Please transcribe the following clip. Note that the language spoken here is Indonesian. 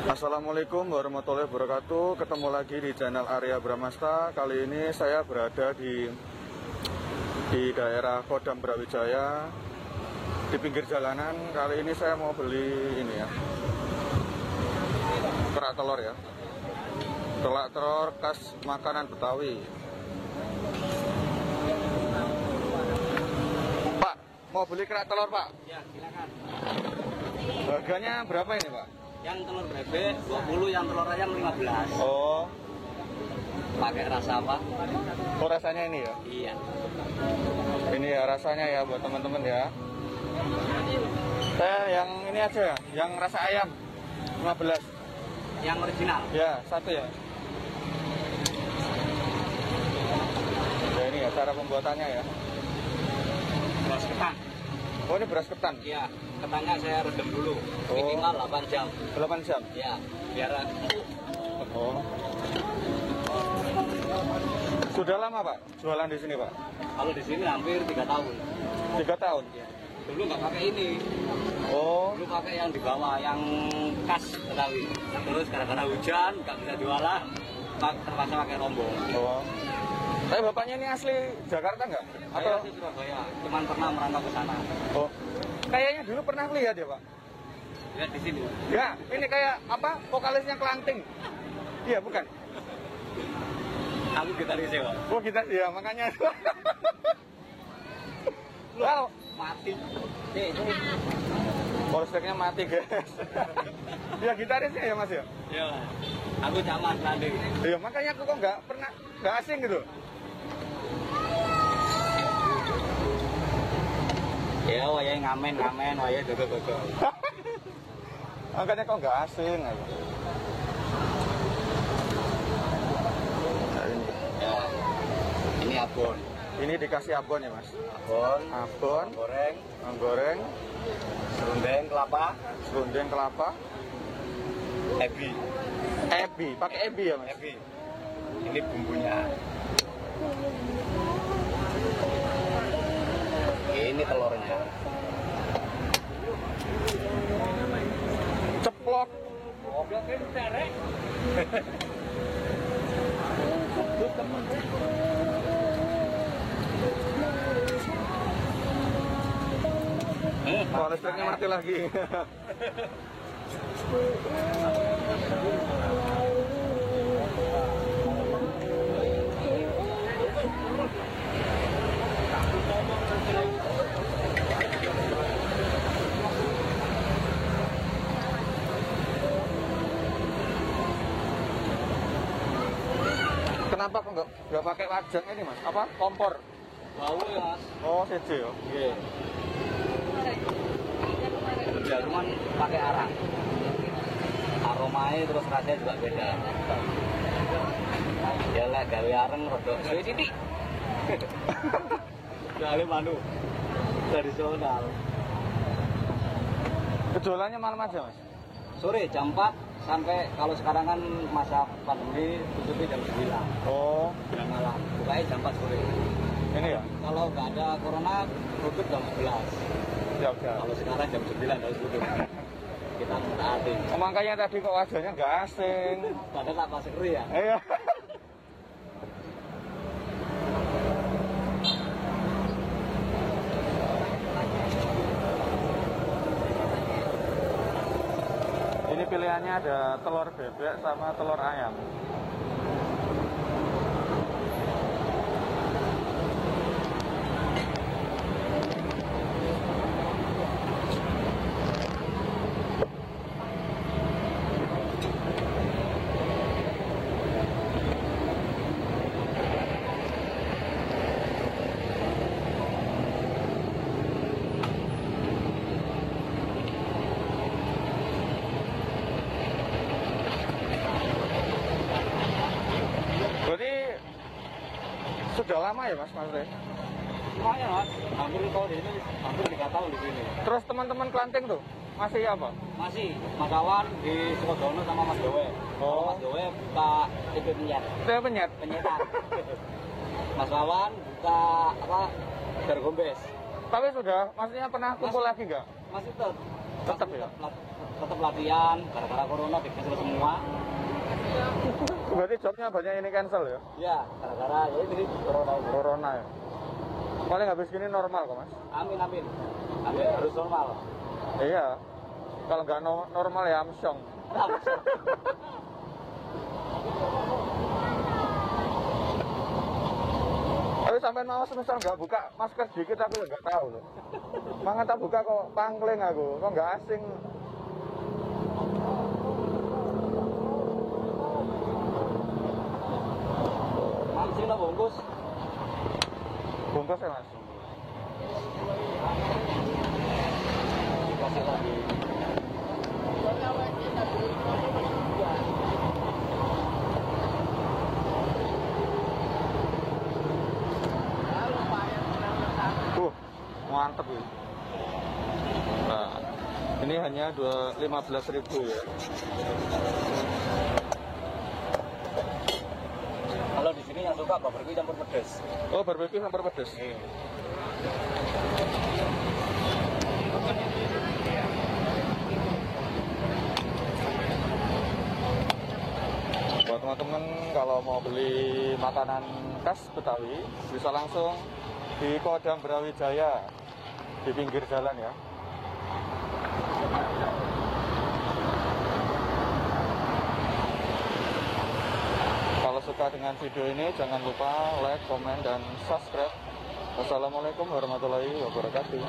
Assalamualaikum warahmatullahi wabarakatuh. Ketemu lagi di channel Arya Bramasta. Kali ini saya berada di daerah Kodam Brawijaya, di pinggir jalanan. Kali ini saya mau beli ini ya, kerak telur ya, kerak telur khas makanan Betawi. Pak, mau beli kerak telur Pak? Ya, silakan. Harganya berapa ini Pak? Yang telur bebek 20, yang telur ayam 15. Oh, Pakai rasa apa? oh rasanya ini ya? Iya. Ini ya rasanya ya buat teman-teman ya. Saya yang ini aja ya, yang rasa ayam 15. Yang original. Ya, satu ya. Ya ini ya cara pembuatannya ya. Beras ketan. Oh ini beras ketan. Iya, ketannya saya redam dulu. Oh. Minimal 8 jam. 8 jam. Ya, biar Oh. Sudah lama Pak jualan di sini Pak? kalau di sini hampir 3 tahun. 3 tahun. Ya. Dulu nggak pakai ini. Oh. Dulu pakai yang di bawah, yang khas Betawi. Terus gara-gara hujan nggak bisa jualan, terpaksa pakai rombong. Oh. Tapi bapaknya ini asli Jakarta nggak? Saya di Surabaya, cuman pernah merantau ke sana. Oh. Kayaknya dulu pernah lihat ya Pak? Lihat di sini. Ya, ini kayak apa? Vokalisnya Kelanting. Iya, bukan? Aku gitaris ya, Pak. Oh, kita ya makanya. Wow, Mati. polseknya mati, guys. Ya gitarisnya ya, Mas ya? Ya, aku zaman nanti. Iya, makanya aku kok nggak asing gitu. Ya, wayai ngamen, wayai dodo. Makanya kok nggak asing gitu. Nah, ini. Ya, ini abon. Ini dikasih abon ya, Mas? Abon, Abon, goreng, goreng, serundeng kelapa, serundeng kelapa, ebi. ebi, pakai ebi ya, Mas? Ebi. Ini bumbunya. Ini telurnya. Ceplok. Goblok ini terek. Oh, listriknya mati lagi. Kenapa kok nggak pakai wajan ini Mas? Apa kompor? Bau ya, Mas. Oh, CC ya. Iya. Ya, cuman pakai arang. Aromanya terus rasanya juga beda. Ya lah, gawe areng rodok suwe titik. Gawe manu tradisional. Jualannya malam aja Mas? Sore jam 4 sampai kalau sekarang kan masa pandemi tutupnya jam 9. Oh, Jam malam. Bukanya jam 4 sore. ini ya? Kalau nggak ada corona tutup jam 11. Siap, siap. Kalau sekarang jam 9 harus tutup. Kita taati. Oh, makanya tadi kok wajahnya nggak asing. Padahal tak masker ya. Iya. Ini pilihannya ada telur bebek sama telur ayam. Berarti sudah lama ya Mas Re? Lumayan Mas, hampir kalau di sini hampir 3 tahun di sini. Terus teman-teman Kelanting tuh masih apa? Masih Mas Awan di Sukodono sama Mas Dewe. Kalau Oh. Mas Dewe buka itu penyet, Saya penyet. penyetan. Mas Awan buka apa? Dargombes. Tapi sudah, maksudnya pernah kumpul lagi nggak? Masih tetap. Tetap ya? Tetap latihan, gara-gara corona di cancel semua. Berarti jobnya banyak ini cancel ya? Iya, gara-gara ya ini corona. Corona ya? Paling habis gini normal kok mas? Amin, amin. Amin, harus normal. Iya, kalau nggak normal ya amsyong. Tapi sampai mau semisal nggak buka masker dikit aku nggak tahu loh. Mangan tak buka kok pangling aku, kok nggak asing. Masih no bungkus. Bungkus ya mas? Dikasih lagi. Mantep ya. Nah, ini hanya 15.000 ya. Kalau di sini yang suka barbeque campur pedas. Oh, barbeque campur pedas. Buat teman-teman kalau mau beli makanan khas Betawi bisa langsung di Kodam Brawijaya di pinggir jalan ya. Kalau suka dengan video ini jangan lupa like, komen, dan subscribe. Wassalamualaikum warahmatullahi wabarakatuh.